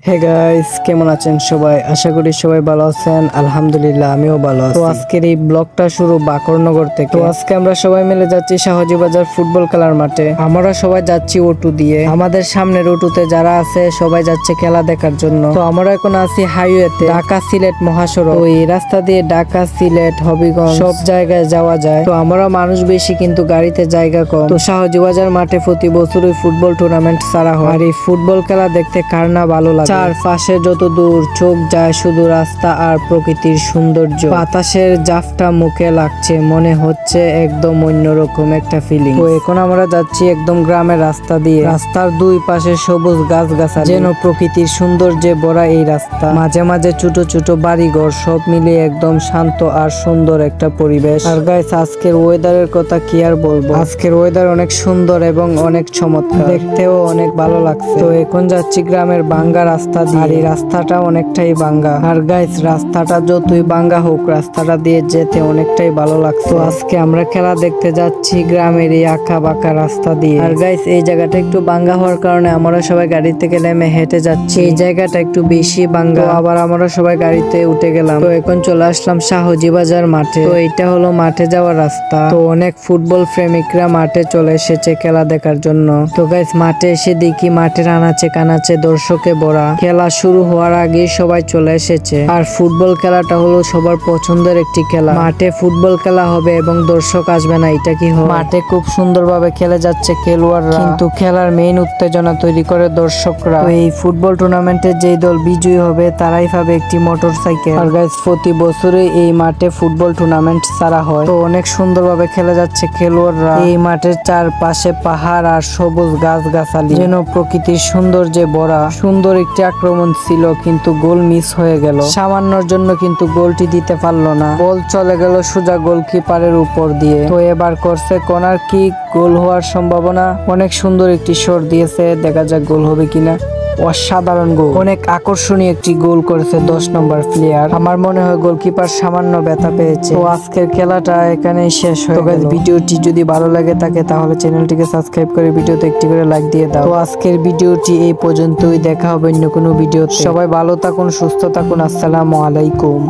Hey guys, কেমন আছেন সবাই? আশা করি সবাই ভালো আছেন। আলহামদুলিল্লাহ, আমিও ভালো আছি। তো আজকের এই ব্লগটা শুরু বাকরনগর থেকে। তো আজকে আমরা সবাই মিলে যাচ্ছি শাহজি বাজার ফুটবল খেলার মাঠে। আমরা সবাই যাচ্ছি অটো দিয়ে। আমাদের সামনের অটোতে যারা আছে সবাই যাচ্ছে খেলা দেখার জন্য। তো আমরা এখন আছি হাইওয়েতে, ঢাকা সিলেট মহাসড়ক। তো এই রাস্তা দিয়ে ঢাকা, সিলেট, হবিগঞ্জ সব জায়গায় যাওয়া যায়। তো আমরা মানুষ বেশি কিন্তু গাড়িতে জায়গা কম। তো শাহজি বাজার মাঠে প্রতি বছরই ফুটবল টুর্নামেন্ট ছাড়া হয়। আর এই ফুটবল খেলা দেখতে কার না ভালো লাগে। চারপাশে যত দূর চোখ যায় শুধু রাস্তা আর প্রকৃতির সৌন্দর্য। বাতাসের জাফটা মুখে লাগছে, মনে হচ্ছে একদম অন্যরকম একটা ফিলিং। তো এখন আমরা যাচ্ছি একদম গ্রামের রাস্তা দিয়ে। রাস্তার দুই পাশে সবুজ গাছগাছালি, যেন প্রকৃতির সৌন্দর্যে ভরা এই রাস্তা। মাঝে মাঝে ছোট ছোট বাড়িঘর, সব মিলিয়ে একদম শান্ত আর সুন্দর একটা পরিবেশ। আর গাইস, আজকের ওয়েদারের কথা কি আর বলবো। আজকের ওয়েদার অনেক সুন্দর এবং অনেক চমৎকার, দেখতেও অনেক ভালো লাগছে। তো এখন যাচ্ছি গ্রামের ভাঙ্গা রাস্তা দিয়ে। আর এই রাস্তাটা অনেকটাই ভাঙ্গা। আর গাইস, রাস্তাটা যতই ভাঙ্গা হোক, রাস্তাটা দিয়ে যেতে অনেকটাই ভালো লাগছে। আজকে আমরা খেলা দেখতে যাচ্ছি গ্রামের এই আঁকা বাঁকা রাস্তা দিয়ে। আর গাইস, এই জায়গাটা একটু ভাঙ্গা হওয়ার কারণে আমরা সবাই গাড়ি থেকে নেমে হেঁটে যাচ্ছি। এই জায়গাটা একটু বেশি ভাঙ্গা, আবার আমরা সবাই গাড়িতে উঠে গেলাম। তো এখন চলে আসলাম শাহজি বাজার মাঠে। তো এটা হলো মাঠে যাওয়ার রাস্তা। তো অনেক ফুটবল প্রেমিকরা মাঠে চলে এসেছে খেলা দেখার জন্য। তো গাইস, মাঠে এসে দেখি মাঠের আনাচে কানাচে দর্শকে ভরা। খেলা শুরু হওয়ার আগে সবাই চলে এসেছে। আর ফুটবল খেলাটা হলো সবার পছন্দের একটি খেলা। মাঠে ফুটবল খেলা হবে এবং দর্শক আসবে না, এটা কি হয়? মাঠে খুব সুন্দরভাবে খেলে যাচ্ছে খেলোয়াড়রা, কিন্তু খেলার মেইন উত্তেজনা তৈরি করে দর্শকরা। তো এই ফুটবল টুর্নামেন্টে যেই দল বিজয়ী হবে তারাই পাবে একটি মোটর সাইকেল। আর গাইস, প্রতি বছরে এই মাঠে ফুটবল টুর্নামেন্ট ছাড়া হয়। তো অনেক সুন্দরভাবে খেলে যাচ্ছে খেলোয়াড়রা। এই মাঠের চারপাশে পাহাড় আর সবুজ গাছগাছালি, যেন প্রকৃতির সৌন্দর্যে ভরা। সুন্দর একটি আক্রমণ ছিল, কিন্তু গোল মিস হয়ে গেল সামান্যর জন্য, কিন্তু গোলটি দিতে পারলো না। বল চলে গেল সোজা গোলকিপারের উপর দিয়ে। তো এবার করছে কর্নার কিক, গোল হওয়ার সম্ভাবনা। অনেক সুন্দর একটি শট দিয়েছে, দেখা যাক গোল হবে কিনা। অসাধারণ গোল, অনেক আকর্ষণীয় একটি গোল করেছে 10 নম্বর প্লেয়ার। আমার মনে হয় গোলকিপার সামান্য ব্যথা পেয়েছে। তো আজকের খেলাটা এখানেই শেষ হয়ে গেল। ভিডিওটি যদি ভালো লাগে থাকে তাহলে চ্যানেলটিকে সাবস্ক্রাইব করে ভিডিওতে একটি করে লাইক দিয়ে দাও। তো আজকের ভিডিওটি এই পর্যন্তই, দেখা হবে অন্য কোনো ভিডিওতে। সবাই ভালো থাকুন, সুস্থ থাকুন। আসসালামু আলাইকুম।